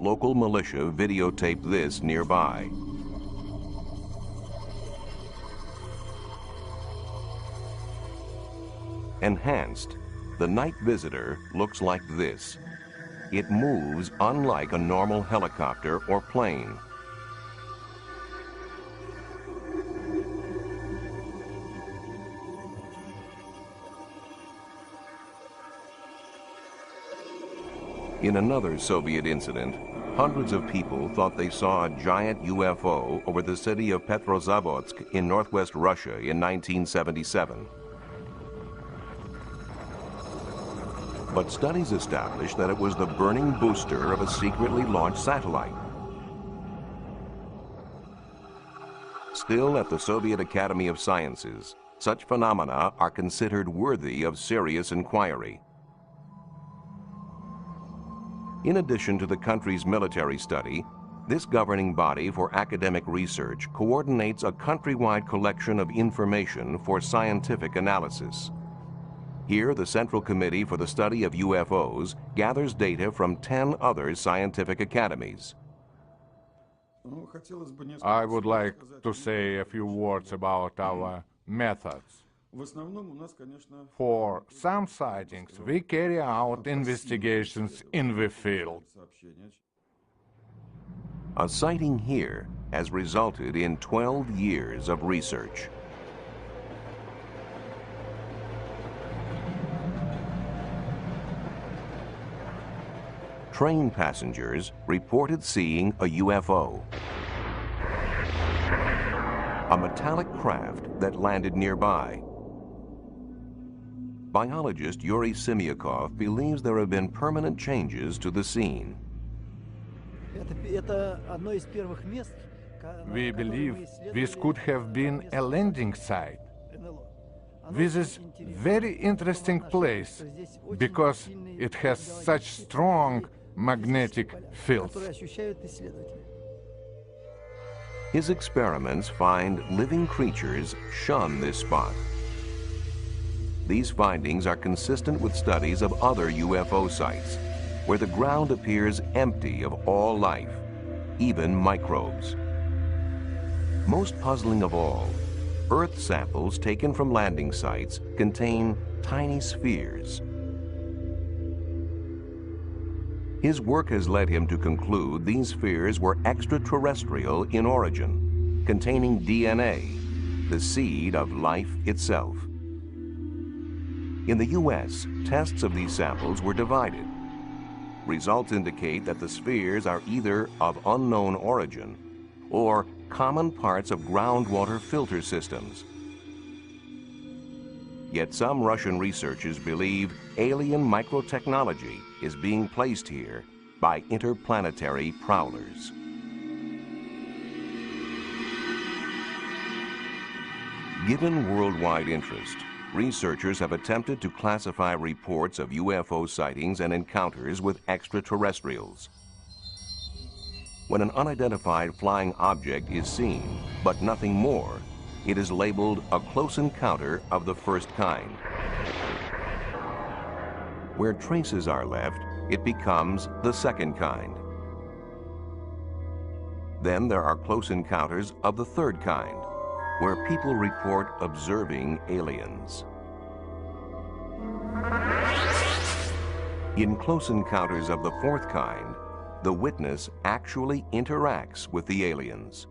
local militia videotaped this nearby. Enhanced, the night visitor looks like this. It moves unlike a normal helicopter or plane. In another Soviet incident, hundreds of people thought they saw a giant UFO over the city of Petrozavodsk in northwest Russia in 1977. But studies established that it was the burning booster of a secretly launched satellite. Still, at the Soviet Academy of Sciences, such phenomena are considered worthy of serious inquiry. In addition to the country's military study, this governing body for academic research coordinates a countrywide collection of information for scientific analysis. Here, the Central Committee for the Study of UFOs gathers data from 10 other scientific academies. I would like to say a few words about our methods. For some sightings, we carry out investigations in the field. A sighting here has resulted in 12 years of research. Train passengers reported seeing a UFO, a metallic craft that landed nearby. Biologist Yuri Simyakov believes there have been permanent changes to the scene. We believe this could have been a landing site. This is a very interesting place because it has such strong magnetic fields. His experiments find living creatures shun this spot. These findings are consistent with studies of other UFO sites, where the ground appears empty of all life, even microbes. Most puzzling of all, Earth samples taken from landing sites contain tiny spheres. His work has led him to conclude these spheres were extraterrestrial in origin, containing DNA, the seed of life itself. In the U.S., tests of these samples were divided. Results indicate that the spheres are either of unknown origin or common parts of groundwater filter systems. Yet some Russian researchers believe alien microtechnology is being placed here by interplanetary prowlers. Given worldwide interest, researchers have attempted to classify reports of UFO sightings and encounters with extraterrestrials. When an unidentified flying object is seen, but nothing more, it is labeled a close encounter of the first kind. Where traces are left, it becomes the second kind. Then there are close encounters of the third kind, where people report observing aliens. In close encounters of the fourth kind, the witness actually interacts with the aliens.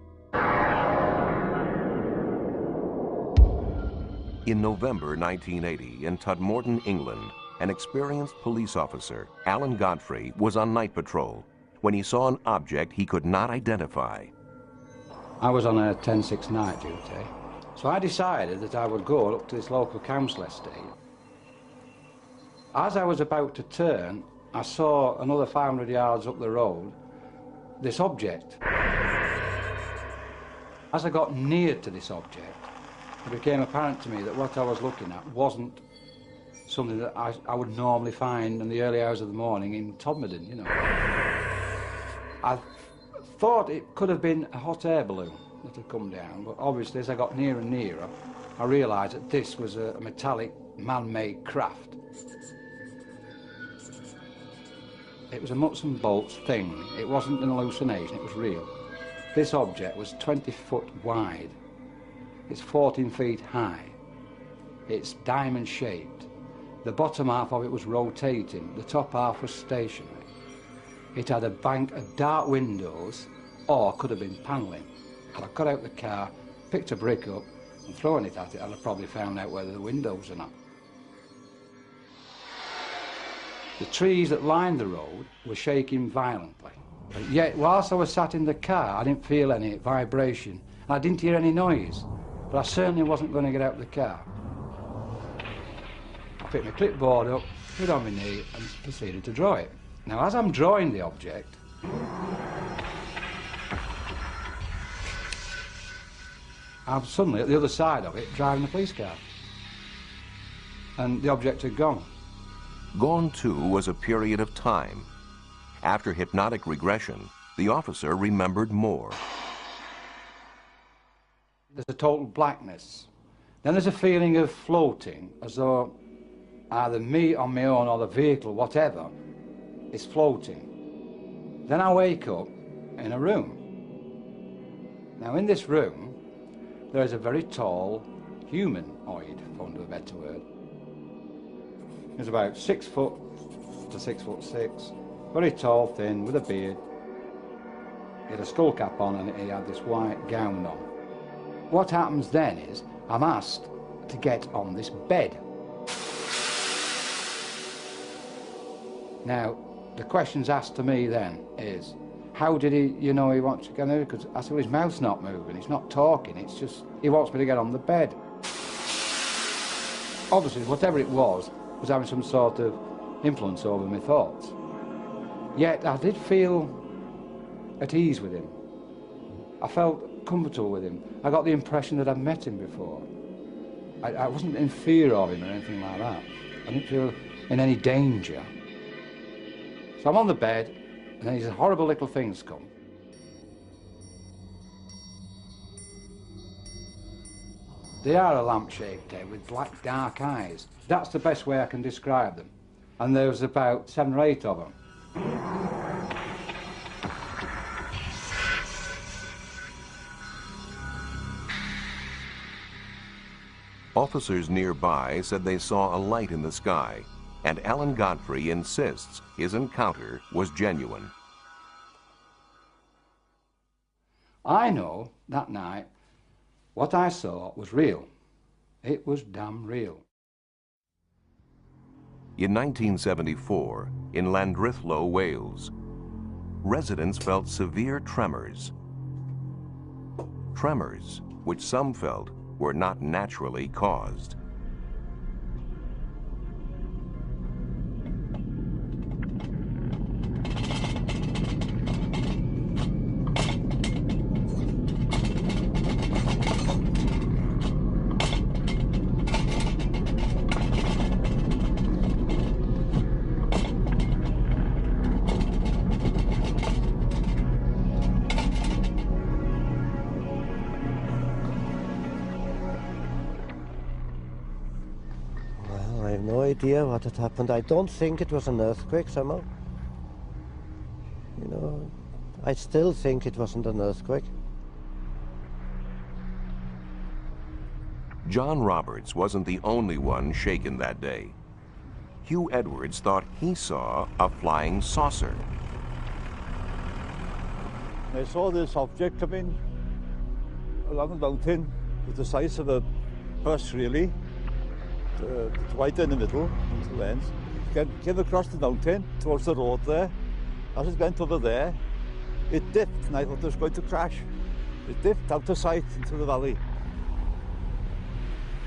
In November 1980, in Tudmorton, England, an experienced police officer, Alan Godfrey, was on night patrol when he saw an object he could not identify. I was on a 10-6 night duty, so I decided that I would go up to this local council estate. As I was about to turn, I saw another 500 yards up the road this object. As I got near to this object, it became apparent to me that what I was looking at wasn't something that I would normally find in the early hours of the morning in Todmorden, you know. I thought it could have been a hot air balloon that had come down, but obviously as I got nearer and nearer, I realised that this was a metallic man-made craft. It was a nuts and bolts thing. It wasn't an hallucination, it was real. This object was 20 foot wide. It's 14 feet high. It's diamond shaped. The bottom half of it was rotating. The top half was stationary. It had a bank of dark windows, or could have been panelling. Had I got out the car, picked a brick up and thrown it at it, I'd have probably found out whether the windows or not. The trees that lined the road were shaking violently. But yet, whilst I was sat in the car, I didn't feel any vibration. I didn't hear any noise, but I certainly wasn't going to get out of the car. I picked my clipboard up, put it on my knee, and proceeded to draw it. Now, as I'm drawing the object, I'm suddenly at the other side of it, driving the police car. And the object had gone. Gone too was a period of time. After hypnotic regression, the officer remembered more. There's a total blackness. Then there's a feeling of floating, as though either me on my own or the vehicle, whatever, is floating. Then I wake up in a room. Now in this room, there is a very tall humanoid, for want of a better word. He's about 6 foot to 6'6", very tall, thin, with a beard. He had a skull cap on and he had this white gown on. What happens then is, I'm asked to get on this bed. Now, the questions asked to me then is, how did he wants to get on? Because I said, well, his mouth's not moving, he's not talking, it's just, he wants me to get on the bed. Obviously, whatever it was having some sort of influence over my thoughts. Yet I did feel at ease with him. I felt comfortable with him. I got the impression that I'd met him before. I wasn't in fear of him or anything like that. I didn't feel in any danger. So I'm on the bed, and then these horrible little things come. They are a lamp-shaped head with black, dark eyes. That's the best way I can describe them. And there was about 7 or 8 of them. Officers nearby said they saw a light in the sky, and Alan Godfrey insists his encounter was genuine. I know that night what I saw was real. It was damn real. In 1974, in Llandrithlo, Wales, residents felt severe tremors. Tremors which some felt were not naturally caused. No idea what had happened. I don't think it was an earthquake somehow. I still think it wasn't an earthquake. John Roberts wasn't the only one shaken that day. Hugh Edwards thought he saw a flying saucer. I saw this object coming along the mountain with the size of a bus, really. It's white in the middle, two ends. Came across the mountain towards the road there. As it went over there, it dipped, and I thought it was going to crash. It dipped out of sight into the valley.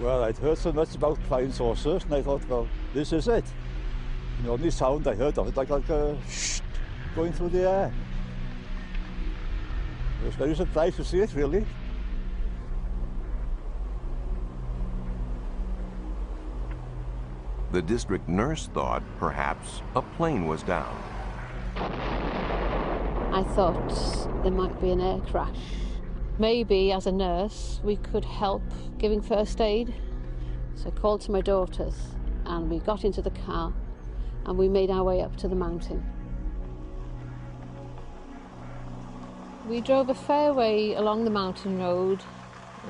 Well, I'd heard so much about flying saucers, and I thought, well, this is it. And the only sound I heard of it, like a shh, going through the air. I was very surprised to see it, really. The district nurse thought perhaps a plane was down. I thought there might be an air crash. Maybe as a nurse we could help giving first aid. So I called to my daughters and we got into the car and we made our way up to the mountain. We drove a fair way along the mountain road,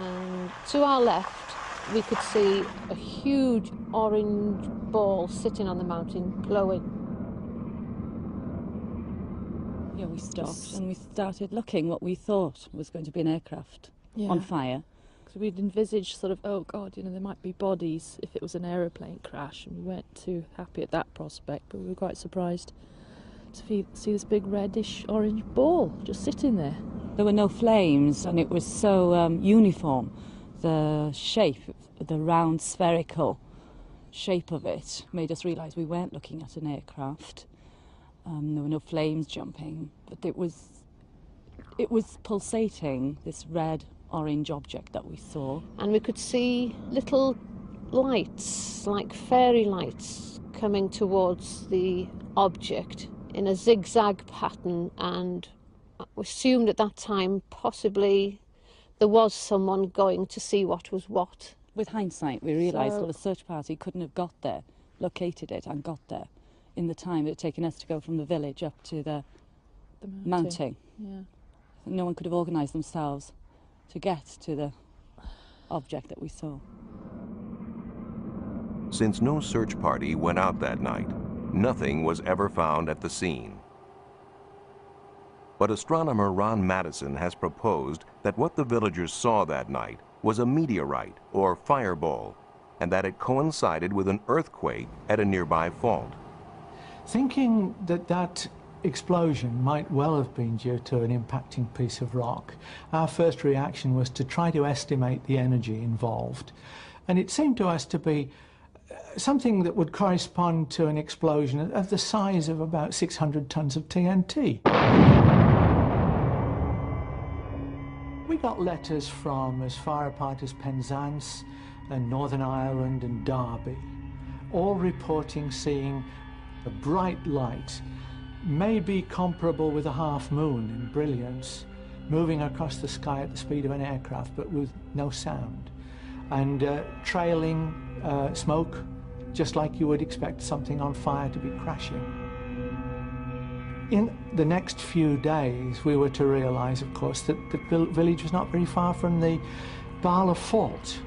and to our left we could see a huge orange ball sitting on the mountain, glowing. Yeah, we stopped and we started looking what we thought was going to be an aircraft on fire. Because we'd envisaged sort of, oh God, you know, there might be bodies if it was an aeroplane crash, and we weren't too happy at that prospect, but we were quite surprised to see this big reddish orange ball just sitting there. There were no flames and it was so uniform. The shape, the round spherical shape of it made us realise we weren't looking at an aircraft. There were no flames jumping, but it was pulsating, this red orange object that we saw. And we could see little lights, like fairy lights, coming towards the object in a zigzag pattern, and we assumed at that time possibly there was someone going to see what was what. With hindsight, we realised that a search party couldn't have got there, located it and got there in the time it had taken us to go from the village up to the mountain. Yeah. No one could have organised themselves to get to the object that we saw. Since no search party went out that night, nothing was ever found at the scene. But astronomer Ron Madison has proposed that what the villagers saw that night was a meteorite or fireball, and that it coincided with an earthquake at a nearby fault. Thinking that that explosion might well have been due to an impacting piece of rock, our first reaction was to try to estimate the energy involved. And it seemed to us to be something that would correspond to an explosion of the size of about 600 tons of TNT. We got letters from as far apart as Penzance and Northern Ireland and Derby, all reporting seeing a bright light, maybe comparable with a half moon in brilliance, moving across the sky at the speed of an aircraft, but with no sound, and trailing smoke, just like you would expect something on fire to be crashing. In the next few days, we were to realise, of course, that the village was not very far from the Bala Fault,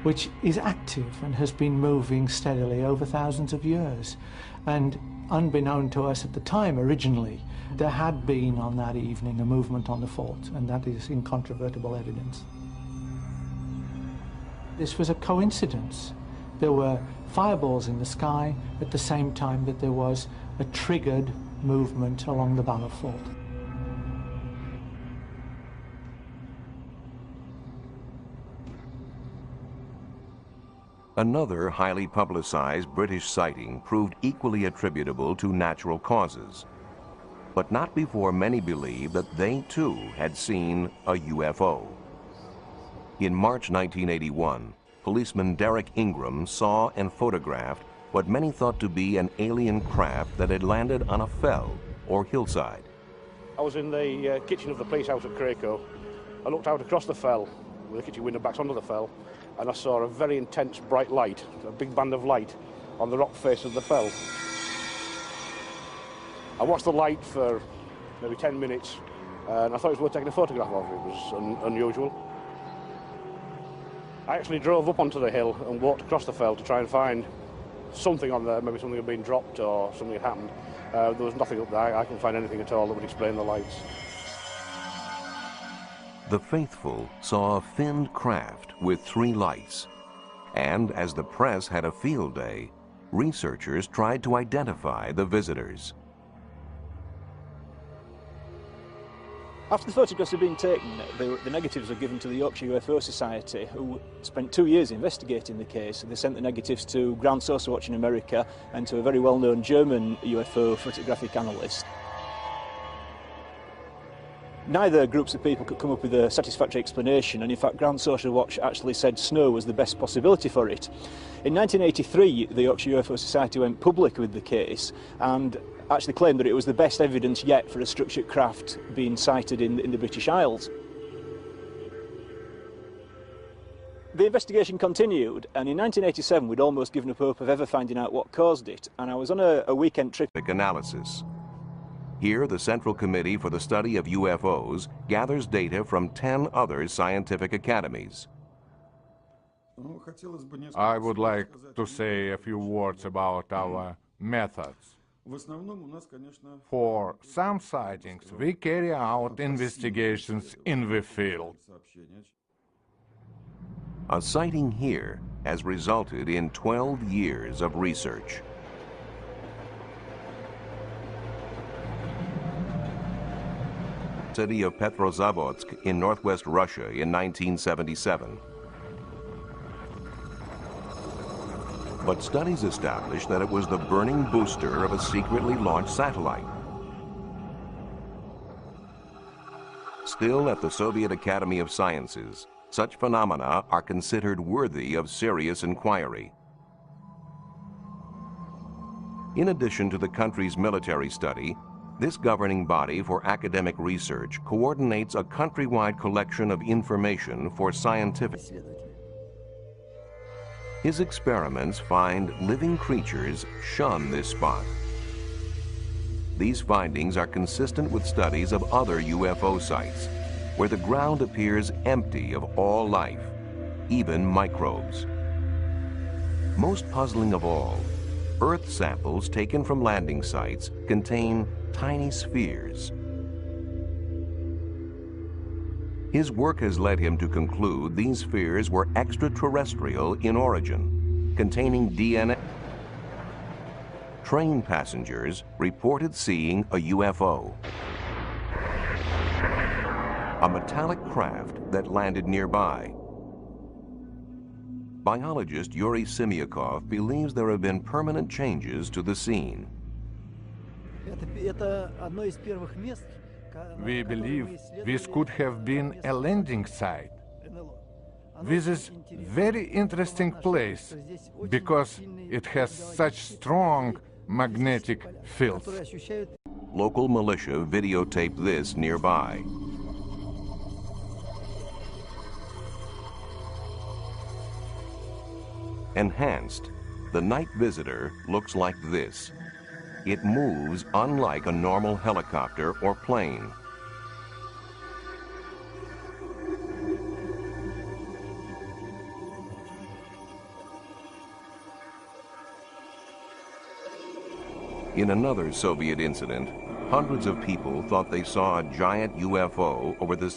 which is active and has been moving steadily over thousands of years. And unbeknown to us at the time, originally, there had been on that evening a movement on the fault, and that is incontrovertible evidence. This was a coincidence. There were fireballs in the sky at the same time that there was a triggered movement along the Bala Fault. Another highly publicized British sighting proved equally attributable to natural causes, but not before many believed that they too had seen a UFO. In March 1981, policeman Derek Ingram saw and photographed what many thought to be an alien craft that had landed on a fell or hillside. I was in the kitchen of the police house at Cracoe. I looked out across the fell, with the kitchen window backs onto the fell, and I saw a very intense bright light, a big band of light, on the rock face of the fell. I watched the light for maybe 10 minutes, and I thought it was worth taking a photograph of. It was unusual. I actually drove up onto the hill and walked across the fell to try and find something on there, maybe something had been dropped or something had happened. There was nothing up there. I couldn't find anything at all that would explain the lights. The faithful saw a finned craft with 3 lights, and as the press had a field day, researchers tried to identify the visitors. After the photographs had been taken, the negatives were given to the Yorkshire UFO Society, who spent 2 years investigating the case. They sent the negatives to Ground Source Watch in America and to a very well-known German UFO photographic analyst. Neither groups of people could come up with a satisfactory explanation, and in fact Ground Social Watch actually said snow was the best possibility for it. In 1983, the Yorkshire UFO Society went public with the case and actually claimed that it was the best evidence yet for a structured craft being sighted in the British Isles. The investigation continued, and in 1987 we'd almost given up hope of ever finding out what caused it, and I was on a weekend trip. Analysis. Here, the Central Committee for the Study of UFOs gathers data from 10 other scientific academies. I would like to say a few words about our methods. For some sightings, we carry out investigations in the field. A sighting here has resulted in 12 years of research. City of Petrozavodsk in northwest Russia in 1977. But studies established that it was the burning booster of a secretly launched satellite. Still, at the Soviet Academy of Sciences, such phenomena are considered worthy of serious inquiry. In addition to the country's military study, this governing body for academic research coordinates a countrywide collection of information for scientific. His experiments find living creatures shun this spot. These findings are consistent with studies of other UFO sites, where the ground appears empty of all life, even microbes. Most puzzling of all, Earth samples taken from landing sites contain tiny spheres. His work has led him to conclude these spheres were extraterrestrial in origin, containing DNA. Train passengers reported seeing a UFO, a metallic craft that landed nearby. Biologist Yuri Simyakov believes there have been permanent changes to the scene. We believe this could have been a landing site. This is a very interesting place because it has such strong magnetic fields. Local militia videotaped this nearby. Enhanced, the night visitor looks like this. It moves unlike a normal helicopter or plane. In another Soviet incident, hundreds of people thought they saw a giant UFO over the